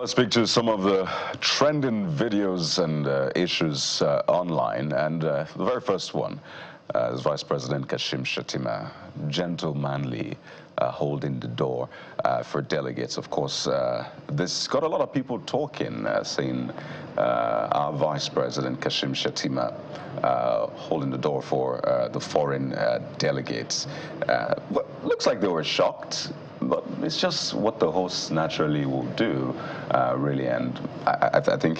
Let's speak to some of the trending videos and issues online. And the very first one is Vice President Kashim Shettima, gentlemanly, holding the door for delegates. Of course, this got a lot of people talking, saying our Vice President Kashim Shettima holding the door for the foreign delegates. Looks like they were shocked. But it's just what the hosts naturally will do, really, and I think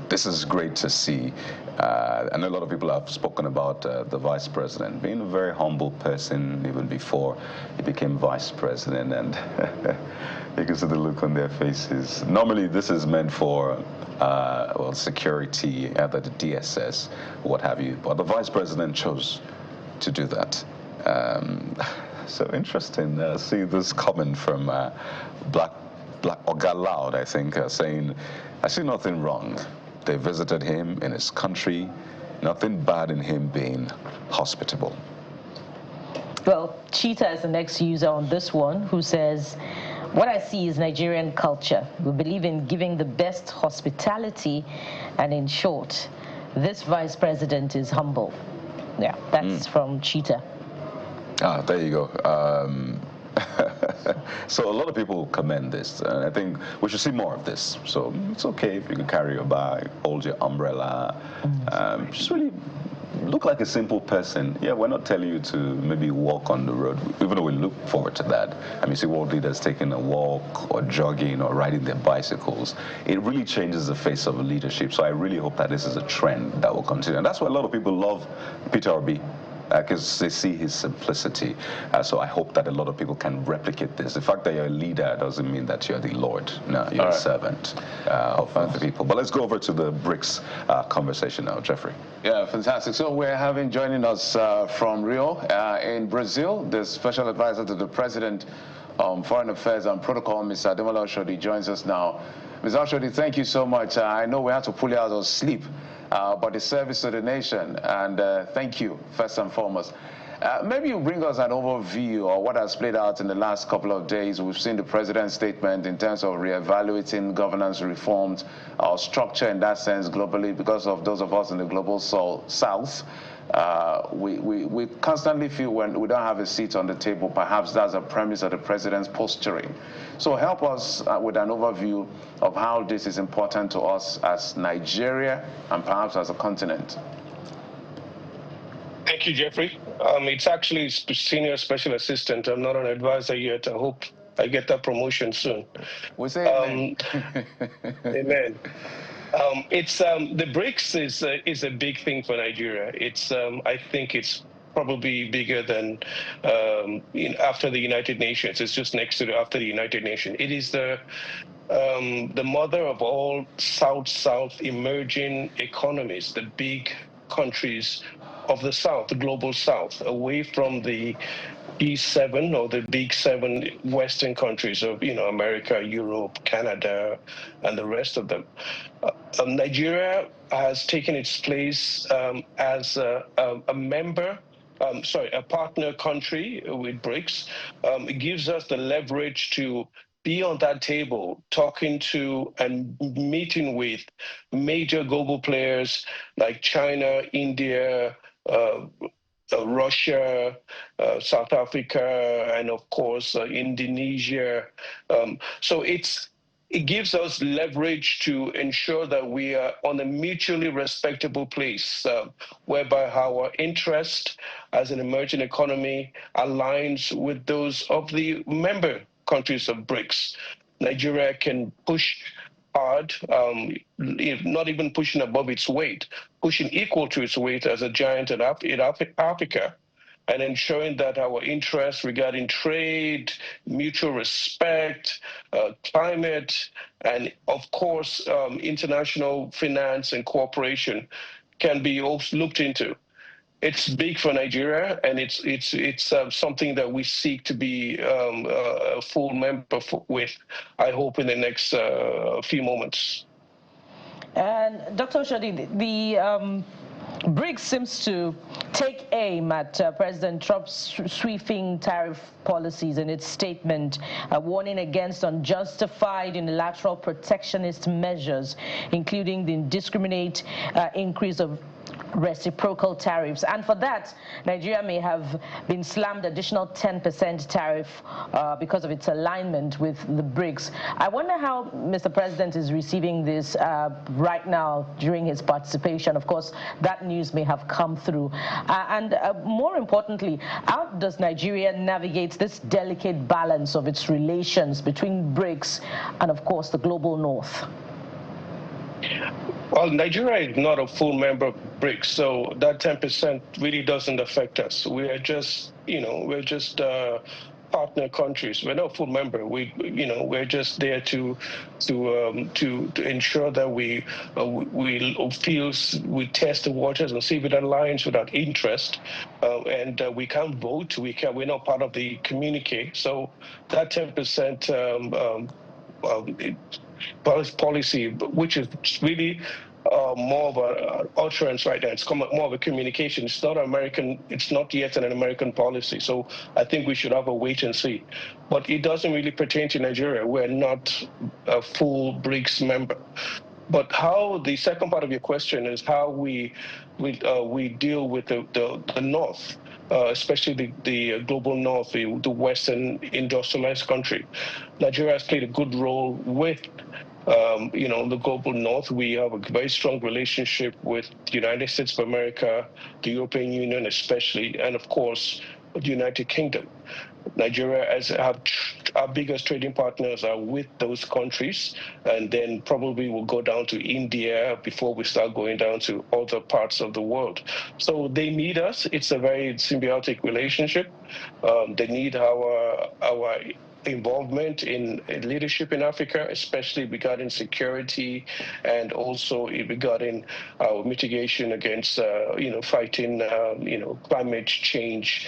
this is great to see. And a lot of people have spoken about the vice president being a very humble person even before he became vice president, and you can see the look on their faces. Normally, this is meant for well, security, either the DSS, what have you, but the vice president chose to do that. So interesting. See this comment from Black Oga Loud, I think, saying, "I see nothing wrong. They visited him in his country. Nothing bad in him being hospitable." Well, Cheetah is the next user on this one, who says, "What I see is Nigerian culture. We believe in giving the best hospitality, and in short, this vice president is humble." Yeah, that's from Cheetah. There you go. So a lot of people commend this, and I think we should see more of this. So it's okay if you can carry your bag, hold your umbrella, just really look like a simple person. Yeah, we're not telling you to maybe walk on the road, even though we look forward to that. I mean, see world leaders taking a walk or jogging or riding their bicycles. It really changes the face of leadership. So I really hope that this is a trend that will continue. And that's why a lot of people love Peter Obi, because they see his simplicity. So I hope that a lot of people can replicate this. The fact that you're a leader doesn't mean that you're the Lord. No, you're a servant of the people. But let's go over to the BRICS conversation now, Jeffrey. Yeah, fantastic. So we're having joining us from Rio in Brazil, the special advisor to the President on Foreign Affairs and Protocol, Mr. Ademola Oshodi, joins us now. Mr. Oshodi, thank you so much. I know we had to pull you out of sleep, but the service to the nation, and thank you, first and foremost. Maybe you bring us an overview of what has played out in the last couple of days. We've seen the president's statement in terms of reevaluating governance reforms, our structure in that sense globally, because of those of us in the global south. We constantly feel when we don't have a seat on the table, perhaps that's a premise of the president's posturing. So help us with an overview of how this is important to us as Nigeria and perhaps as a continent. Thank you, Jeffrey. It's actually senior special assistant. I'm not an advisor yet. I hope I get that promotion soon. We say amen. Amen. The BRICS is a big thing for Nigeria. I think it's probably bigger than after the United Nations. It's just next to after the United Nations. It is the mother of all South emerging economies, the big countries of the South, the global South, away from the G7 or the big 7 Western countries of America, Europe, Canada, and the rest of them. Nigeria has taken its place as a partner country with BRICS. It gives us the leverage to be on that table, talking to and meeting with major global players like China, India, Russia, South Africa, and of course Indonesia. So it gives us leverage to ensure that we are on a mutually respectable place, whereby our interest as an emerging economy aligns with those of the member countries of BRICS. Nigeria can push hard, not even pushing above its weight, pushing equal to its weight as a giant in Africa, and ensuring that our interests regarding trade, mutual respect, climate, and of course, international finance and cooperation can be also looked into. It's big for Nigeria, and it's something that we seek to be a full member with, I hope, in the next few moments. And Dr. Oshodi, BRICS seems to take aim at President Trump's sweeping tariff policies in its statement, warning against unjustified unilateral protectionist measures, including the indiscriminate increase of reciprocal tariffs. And for that, Nigeria may have been slammed additional 10% tariff because of its alignment with the BRICS. I wonder how Mr. President is receiving this right now during his participation. Of course, that news may have come through. And more importantly, how does Nigeria navigate this delicate balance of its relations between BRICS and, of course, the global north? Well, Nigeria is not a full member of BRICS, so that 10% really doesn't affect us. We are just, we're just partner countries. We're not a full member. We're just there to ensure that we test the waters and see if it aligns with our interest. And we can't vote. We're not part of the communique. So that 10%. Policy, which is really more of an utterance right now. It's more of a communication. It's not American. It's not yet an American policy. So I think we should have a wait and see. But it doesn't really pertain to Nigeria. We're not a full BRICS member. But how the second part of your question is how we deal with the North. Especially the global north, the Western industrialized country. Nigeria has played a good role with, the global north. We have a very strong relationship with the United States of America, the European Union especially, and of course, the United Kingdom. Nigeria our biggest trading partners are with those countries, and then probably we'll go down to India before we start going down to other parts of the world. So they need us. It's a very symbiotic relationship. They need our involvement in leadership in Africa, especially regarding security and also regarding our mitigation against, fighting, climate change,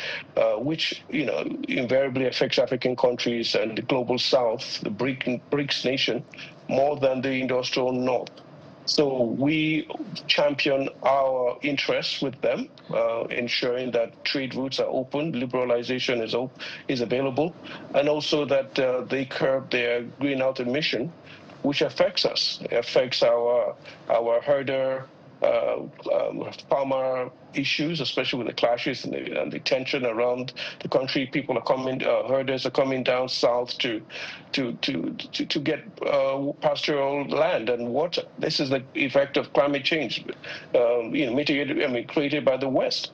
which, invariably affects African countries and the global South, the BRICS nation, more than the industrial North. So we champion our interests with them, ensuring that trade routes are open, liberalization is available, and also that they curb their greenhouse emission, which affects us. It affects our herder, farmer issues, especially with the clashes and the tension around the country. People are coming, herders are coming down south to get pastoral land and water. This is the effect of climate change, created by the West.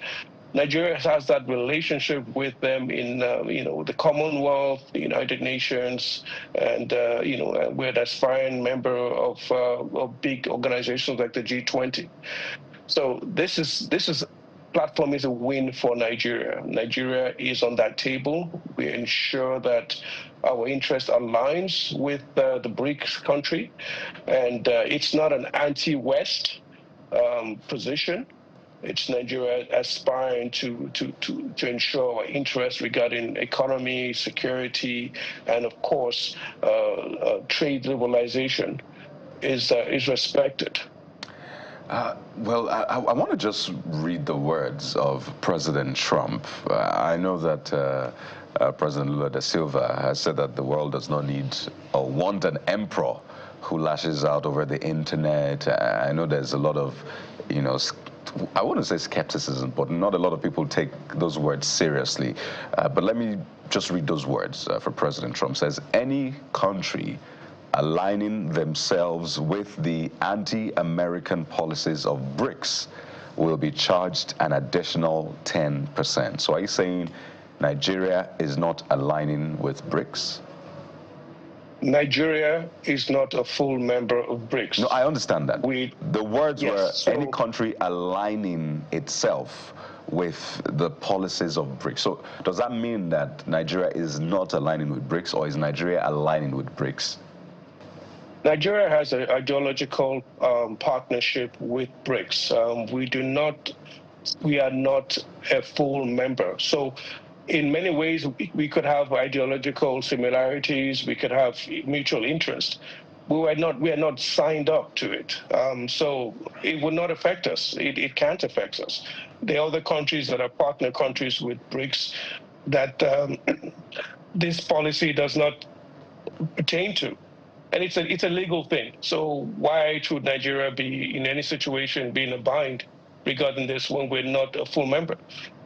Nigeria has that relationship with them in, the Commonwealth, the United Nations, and, we're an aspiring member of big organizations like the G20. So this platform is a win for Nigeria. Nigeria is on that table. We ensure that our interest aligns with the BRICS country, and it's not an anti-West position. It's Nigeria aspiring to ensure our interests regarding economy, security, and of course, trade liberalization is respected. Well, I want to just read the words of President Trump. I know that President Lula da Silva has said that the world does not need or want an emperor who lashes out over the internet. I know there's a lot of, I wouldn't say skepticism, but not a lot of people take those words seriously. But let me just read those words for President Trump. Says, any country aligning themselves with the anti-American policies of BRICS will be charged an additional 10%. So are you saying Nigeria is not aligning with BRICS? Nigeria is not a full member of BRICS. No, I understand that. The words were any country aligning itself with the policies of BRICS. So does that mean that Nigeria is not aligning with BRICS, or is Nigeria aligning with BRICS? Nigeria has an ideological partnership with BRICS. We are not a full member. So in many ways, we could have ideological similarities, we could have mutual interest, we are not signed up to it. So it will not affect us. It can't affect us. The other countries that are partner countries with BRICS that this policy does not pertain to. And it's a legal thing. So why should Nigeria be in any situation be in a bind regarding this when we're not a full member?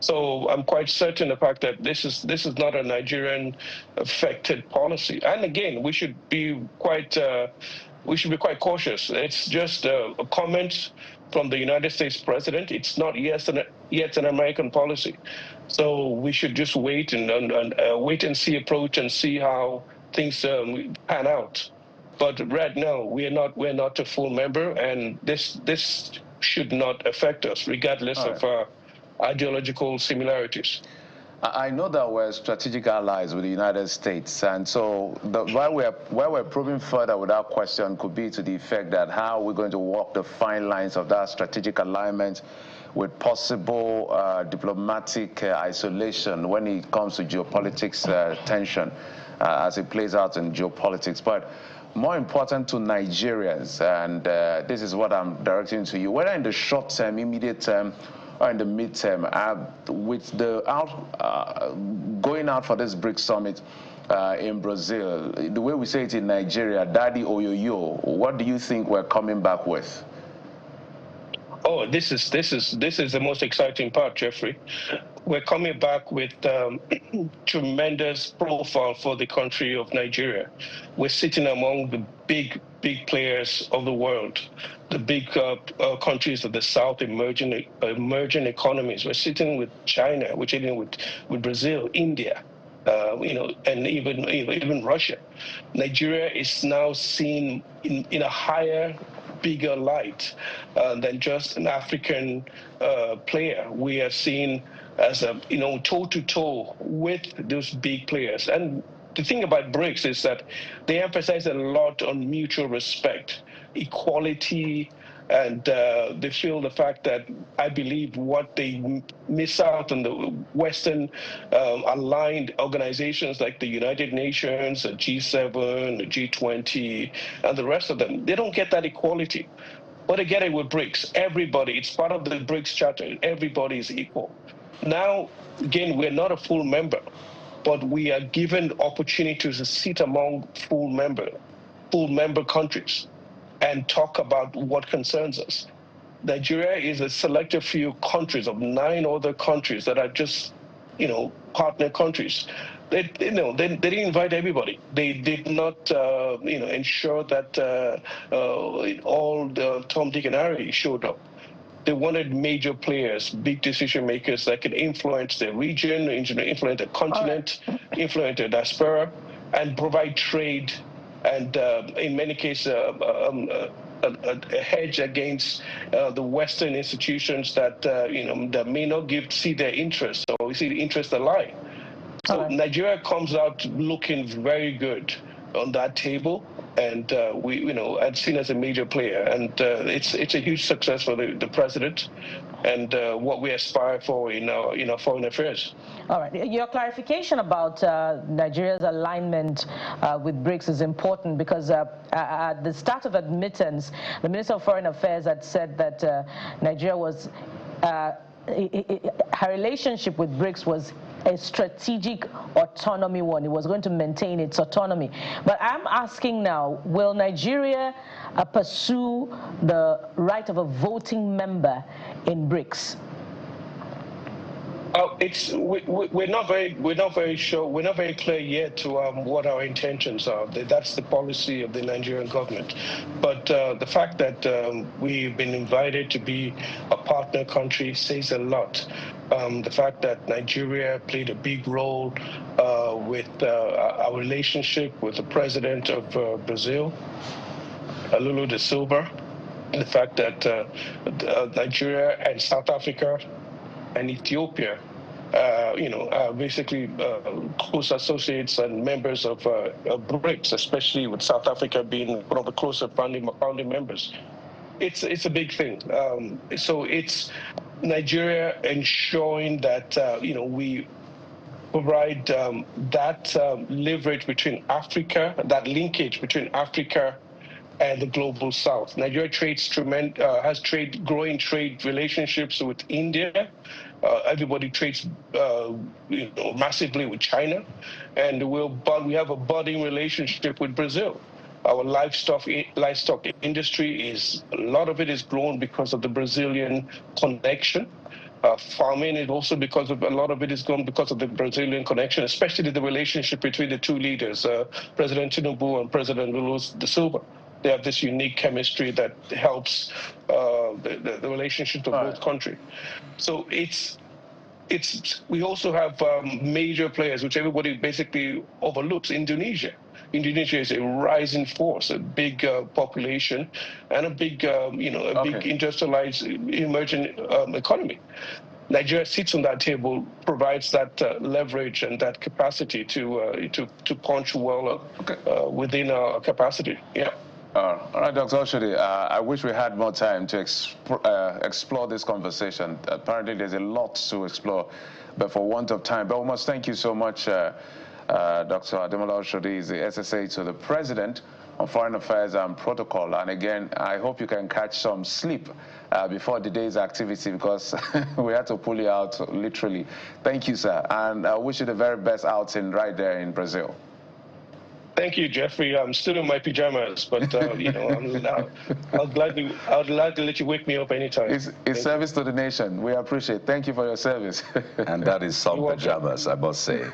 So I'm quite certain the fact that this is not a Nigerian affected policy. And again, we should be quite cautious. It's just a comment from the United States president. It's not yet an American policy. So we should just wait and wait and see approach and see how things pan out. But right now, we're not a full member, and this should not affect us, regardless of our ideological similarities. I know that we're strategic allies with the United States, and so why we're probing further with that question could be to the effect that how we're going to walk the fine lines of that strategic alignment with possible diplomatic isolation when it comes to geopolitics tension as it plays out in geopolitics. But more important to Nigerians, and this is what I'm directing to you, whether in the short term, immediate term, or in the midterm, with the going out for this BRICS summit in Brazil, the way we say it in Nigeria, Daddy Oyoyo, what do you think we're coming back with? Oh, this is the most exciting part, Jeffrey. We're coming back with tremendous profile for the country of Nigeria. We're sitting among the big players of the world, the big countries of the South, emerging economies. We're sitting with China. We're sitting with Brazil, India. And even Russia. Nigeria is now seen in a higher, bigger light than just an African player. We are seen as a toe-to-toe with those big players. And the thing about BRICS is that they emphasize a lot on mutual respect, equality, and they feel the fact that I believe what they miss out on the Western aligned organizations like the United Nations, the G7, the G20, and the rest of them, they don't get that equality. But they get it with BRICS. Everybody, it's part of the BRICS charter. Everybody is equal. Now, again, we're not a full member, but we are given opportunities to sit among full member countries and talk about what concerns us. Nigeria is a selected few countries of 9 other countries that are just, partner countries. They didn't invite everybody. They did not, ensure that all the Tom, Dick, and Harry showed up. They wanted major players, big decision makers that could influence the region, influence the continent, influence the diaspora, and provide trade, and in many cases, a hedge against the Western institutions that that may not see their interests or see the interest lie. So Nigeria comes out looking very good on that table, and and seen as a major player, and it's a huge success for the president, and what we aspire for in our foreign affairs. All right, your clarification about Nigeria's alignment with BRICS is important because at the start of admittance, the Minister of Foreign Affairs had said that Nigeria was her relationship with BRICS was a strategic autonomy one. It was going to maintain its autonomy. But I'm asking now, will Nigeria pursue the right of a voting member in BRICS? We're not very sure. We're not very clear yet to what our intentions are. That's the policy of the Nigerian government. But the fact that we've been invited to be a partner country says a lot. The fact that Nigeria played a big role with our relationship with the president of Brazil, Lula da Silva, and the fact that Nigeria and South Africa and Ethiopia, are basically close associates and members of BRICS, especially with South Africa being one of the closer founding members. It's a big thing. So it's Nigeria ensuring that we provide that leverage between Africa, that linkage between Africa and the global south. Nigeria has growing trade relationships with India. Everybody trades massively with China, and we have a budding relationship with Brazil. Our livestock industry a lot of it is grown because of the Brazilian connection. Farming is also a lot of it is grown because of the Brazilian connection, especially the relationship between the two leaders, President Tinubu and President Lula da Silva. They have this unique chemistry that helps the relationship of both countries. So we also have major players, which everybody basically overlooks. Indonesia is a rising force, a big population, and a big, big industrialized emerging economy. Nigeria sits on that table, provides that leverage and that capacity to punch well within our capacity. Yeah. All right, Dr. Oshodi, I wish we had more time to explore this conversation. Apparently, there's a lot to explore, but for want of time. But we must thank you so much, Dr. Ademola Oshodi is the SSA to the President on Foreign Affairs and Protocol. And again, I hope you can catch some sleep before the day's activity, because we had to pull you out literally. Thank you, sir, and I wish you the very best outing right there in Brazil. Thank you, Jeffrey. I'm still in my pajamas, but I'll gladly let you wake me up anytime. It's service to the nation. We appreciate it. Thank you for your service. And that is some pajamas, I must say.